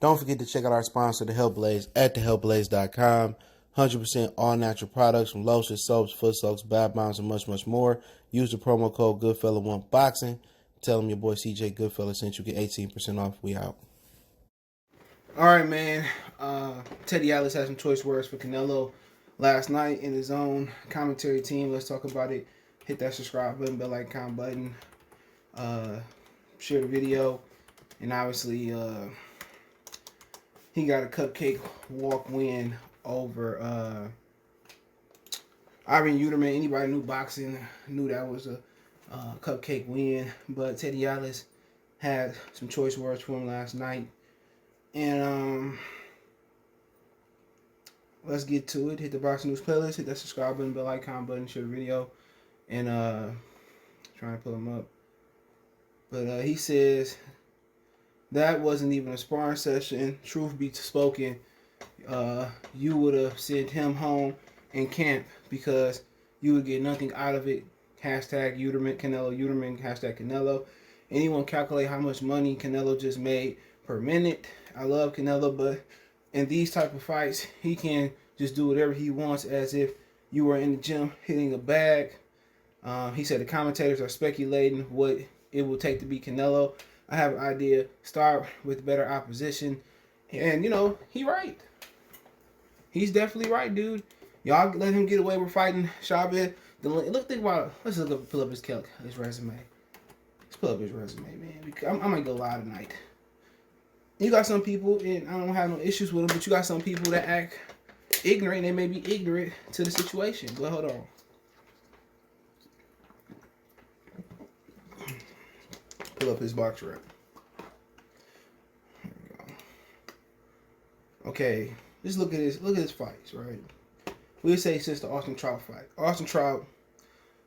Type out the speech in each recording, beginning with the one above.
Don't forget to check out our sponsor, The Health Blaze, at thehealthblaze.com. 100% all natural products from lotions, soaps, foot soaks, bath bombs, and much, much more. Use the promo code Goodfella1Boxing. Tell them your boy CJ Goodfella sent you. Get 18% off. We out. All right, man. Teddy Atlas had some choice words for Canelo last night in his own commentary team. Let's talk about it. Hit that subscribe button, bell icon button. Share the video. And obviously, he got a cupcake walk win over Yildrim. Anybody knew boxing knew that was a cupcake win. But Teddy Atlas had some choice words for him last night. And let's get to it. Hit the Boxing News playlist, hit that subscribe button, bell icon button, share the video, and trying to pull him up. But he says that wasn't even a sparring session. Truth be spoken, you would have sent him home in camp because you would get nothing out of it. Hashtag Yildrim, Canelo, Yildrim, hashtag Canelo. Anyone calculate how much money Canelo just made per minute? I love Canelo, but in these type of fights, he can just do whatever he wants as if you were in the gym hitting a bag. He said the commentators are speculating what it will take to beat Canelo. I have an idea. Start with better opposition. And, you know, he right. He's definitely right, dude. Y'all let him get away with fighting Chavez. Think about it. Let's pull up his resume. Let's pull up his resume, man. I might go live tonight. You got some people, and I don't have no issues with them, but you got some people that act ignorant. They may be ignorant to the situation. But hold on. Pull up his box rep. There we go. Okay, just look at his fights, right? We'll say since the Austin Trout fight. Austin Trout,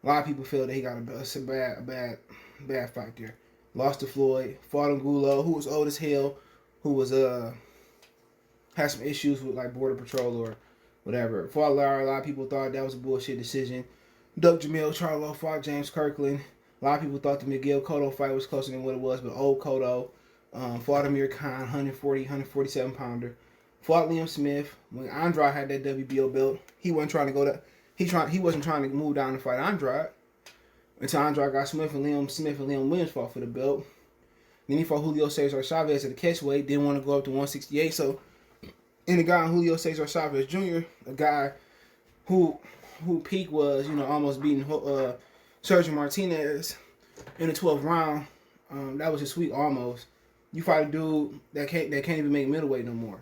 a lot of people feel that he got a bad fight there. Lost to Floyd, fought Angulo, who was old as hell, who was had some issues with like border patrol or whatever. Fought Lara. A lot of people thought that was a bullshit decision. Duck Jamil Charlo fought James Kirkland. A lot of people thought the Miguel Cotto fight was closer than what it was, but old Cotto fought Amir Khan, 147 pounder. Fought Liam Smith. When Andrade had that WBO belt, he wasn't trying to go to. He wasn't trying to move down to fight Andrade until Andrade got Smith and Liam Williams fought for the belt. Then he fought Julio Cesar Chavez at the catchweight. Didn't want to go up to 168. So, and the guy on Julio Cesar Chavez Jr., a guy who peak was, you know, almost beating Sergio Martinez in the 12th round. That was his sweet almost. You fight a dude that can't even make middleweight no more.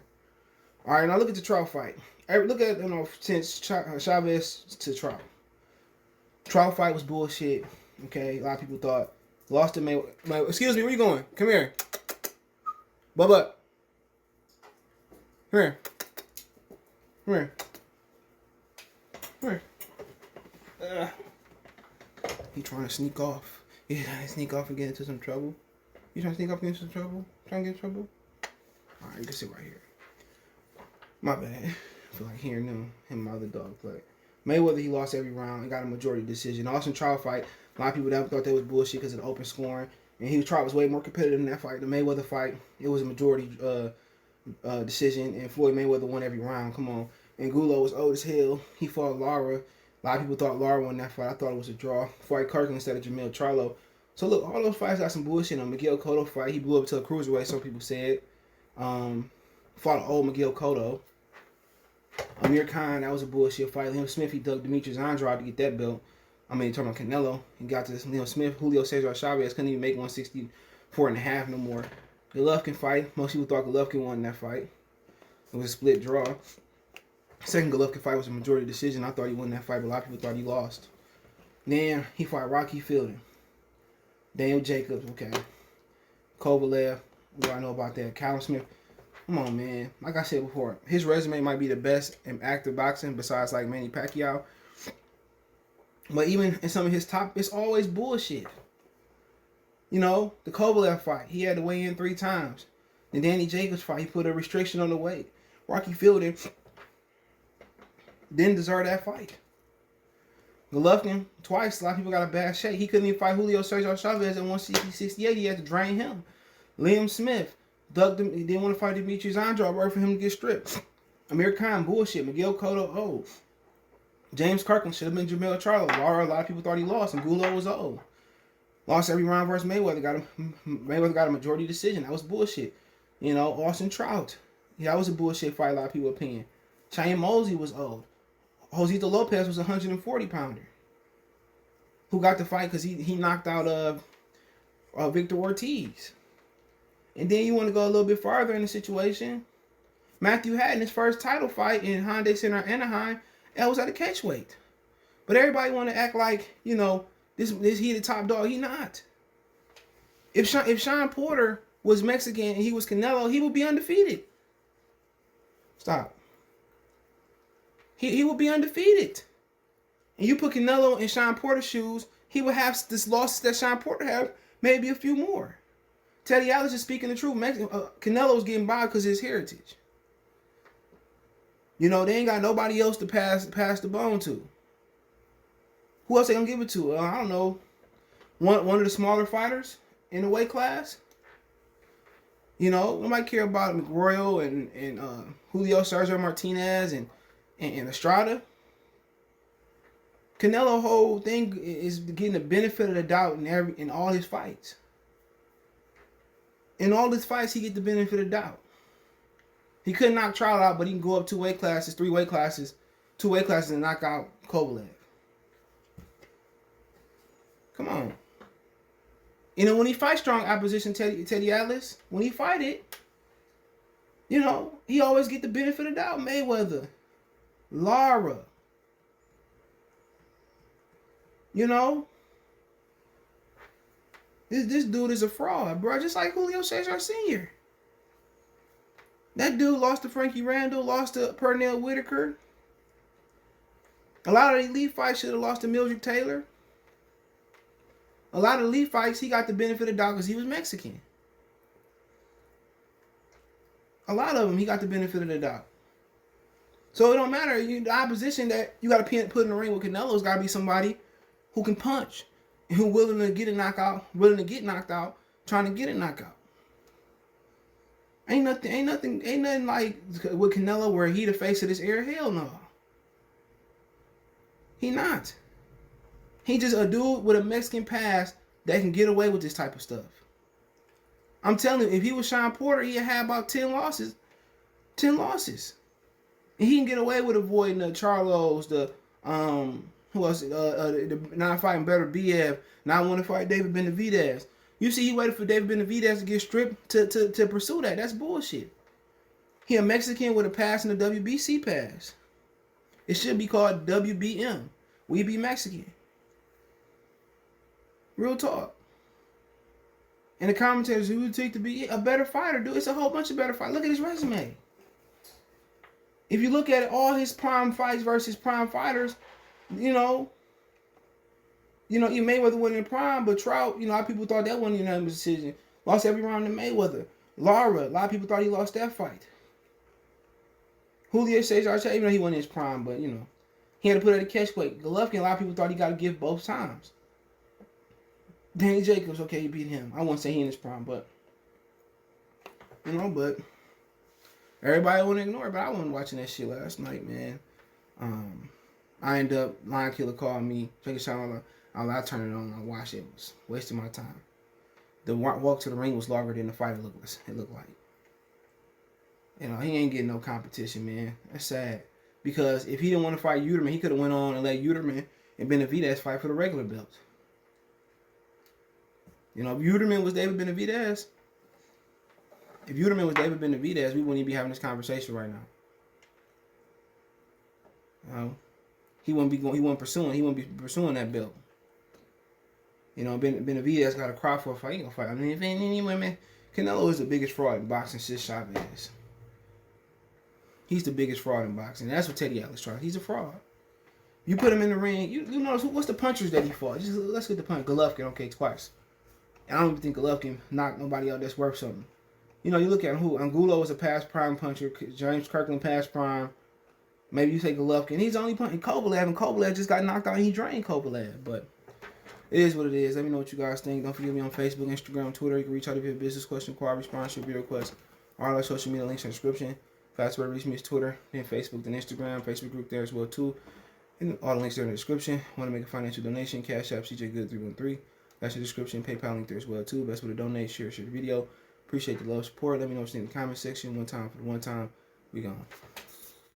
All right, now look at the Trout fight. Look at, you know, since Chavez to Trout. Trout fight was bullshit. Okay, a lot of people thought. Lost to Mayweather. Excuse me, where you going? Come here. Bubba. Come here. Come here. Come here. He trying to sneak off. He trying to sneak off and get into some trouble. You trying to sneak off and get into some trouble? Trying to get in trouble? Alright, you can sit right here. My bad. I feel like hearing him and my other dog play. Mayweather, he lost every round and got a majority decision. Austin Trout fight, a lot of people thought that was bullshit because of the open scoring. And Trout was way more competitive in that fight. The Mayweather fight, it was a majority decision, and Floyd Mayweather won every round. Come on. And Angulo was old as hell. He fought Lara. A lot of people thought Lara won that fight. I thought it was a draw. Fought Kirkland instead of Jamil Charlo. So look, all those fights got some bullshit on. Miguel Cotto fight, he blew up to a cruiserweight, some people said. Fought an old Miguel Cotto. Amir Khan, that was a bullshit fight. Liam Smith, he dug Demetrius Andrade to get that belt. I mean, talking about Canelo. He got to this Liam Smith. Julio Cesar Chavez couldn't even make 164.5 no more. Golovkin fight. Most people thought Golovkin won that fight. It was a split draw. Second Golovkin fight was a majority decision. I thought he won that fight, but a lot of people thought he lost. Then he fought Rocky Fielding. Daniel Jacobs, okay. Kovalev, what do I know about that? Callum Smith. Come on, man. Like I said before, his resume might be the best in active boxing besides like Manny Pacquiao. But even in some of his top, it's always bullshit. You know, the Kovalev fight, he had to weigh in 3 times. The Danny Jacobs fight, he put a restriction on the weight. Rocky Fielding didn't deserve that fight. Golovkin, twice, a lot of people got a bad shake. He couldn't even fight Julio Cesar Chavez at 168. He had to drain him. Liam Smith, Doug didn't want to fight Demetrius Andrade. Worked for him to get stripped. Amir Khan, bullshit. Miguel Cotto, old. James Kirkland should have been Jamel Charlo. A lot of people thought he lost, and Gulo was old. Lost every round versus Mayweather. Mayweather got a majority decision. That was bullshit. You know, Austin Trout. Yeah, that was a bullshit fight. A lot of people opinion. Cheyenne Mosley was old. Josito Lopez was a 140 pounder. Who got the fight because he knocked out Victor Ortiz. And then you want to go a little bit farther in the situation. Matthew Hatton, his first title fight in Hyundai Center Anaheim, that was at a catch weight. But everybody want to act like, you know, this he the top dog. He not. If Sean Porter was Mexican and he was Canelo, he would be undefeated. Stop. He would be undefeated. And you put Canelo in Sean Porter's shoes, he would have this losses that Sean Porter have, maybe a few more. Teddy Atlas is speaking the truth. Canelo's getting by because of his heritage. You know, they ain't got nobody else to pass the bone to. Who else they gonna give it to? I don't know. One of the smaller fighters in the weight class. You know, nobody care about McRoyal and Julio Sergio Martinez and Estrada. Canelo whole thing is getting the benefit of the doubt in all his fights. In all his fights, he get the benefit of the doubt. He couldn't knock Trout out, but he can go up 2 weight classes, 3 weight classes, 2 weight classes and knock out Kovalev. Come on. You know, when he fights strong opposition, Teddy Atlas, when he fight it, you know, he always get the benefit of the doubt. Mayweather, Lara. You know, this dude is a fraud, bro. Just like Julio Cesar Sr. That dude lost to Frankie Randall, lost to Pernell Whitaker. A lot of the elite fights should have lost to Mildred Taylor. A lot of elite fights, he got the benefit of the doubt because he was Mexican. A lot of them, he got the benefit of the doubt. So it don't matter. The opposition that you got to put in the ring with Canelo's got to be somebody who can punch and who willing to get knocked out, trying to get a knockout. Ain't nothing like with Canelo where he the face of this era. Hell no. He not. He just a dude with a Mexican past that can get away with this type of stuff. I'm telling you, if he was Sean Porter, he'd have about 10 losses. 10 losses. And he can get away with avoiding the Charlos, the who else? The not fighting better BF, not want to fight David Benavidez. You see, he waited for David Benavidez to get stripped to pursue that. That's bullshit. He a Mexican with a pass in the WBC pass. It should be called WBM. We be Mexican. Real talk. And the commentators who would take to be a better fighter, dude. It's a whole bunch of better fighters. Look at his resume. If you look at it, all his prime fights versus prime fighters, you know, Mayweather wasn't in prime, but Trout, a lot of people thought that wasn't a unanimous decision. Lost every round to Mayweather. Lara, a lot of people thought he lost that fight. Julio Cesar, even though he wasn't in his prime, but, he had to put it at a catch weight. Golovkin, a lot of people thought he got to give both times. Danny Jacobs, okay, he beat him. I won't say he in his prime, but, but everybody want to ignore it, but I wasn't watching that shit last night, man. I ended up, Lion Killer called me, take a shot on I turned it on, I watched it. It was wasting my time. The walk to the ring was longer than the fight it looked like. He ain't getting no competition, man. That's sad. Because if he didn't want to fight Yildrim, he could have went on and let Yildrim and Benavidez fight for the regular belt. If Yildrim was David Benavidez, we wouldn't even be having this conversation right now. He wouldn't be pursuing that belt. Benavidez got a cry for a fight. He gonna fight. I mean, if any women, Canelo is the biggest fraud in boxing since Chavez. He's the biggest fraud in boxing. That's what Teddy Atlas tried. He's a fraud. You put him in the ring. You notice what's the punchers that he fought? Just let's get the punch. Golovkin, okay, twice. And I don't even think Golovkin knocked nobody out that's worth something. You look at who Angulo was a past prime puncher. James Kirkland past prime. Maybe you say Golovkin. He's only punching Kovalev, and Kovalev just got knocked out and he drained Kovalev. But It is what it is. Let me know what you guys think. Don't forget me on Facebook, Instagram, Twitter. You can reach out if you have a business question, inquiry, sponsorship, video request. All our social media links in the description. Fast way to reach me is Twitter, then Facebook, then Instagram. Facebook group there as well too. And all the links there in the description. Want to make a financial donation? Cash App CJ Good 313. That's your description. PayPal link there as well too. Best way to donate. Share the video. Appreciate the love, support. Let me know what you think in the comment section. One time for the one time. We gone.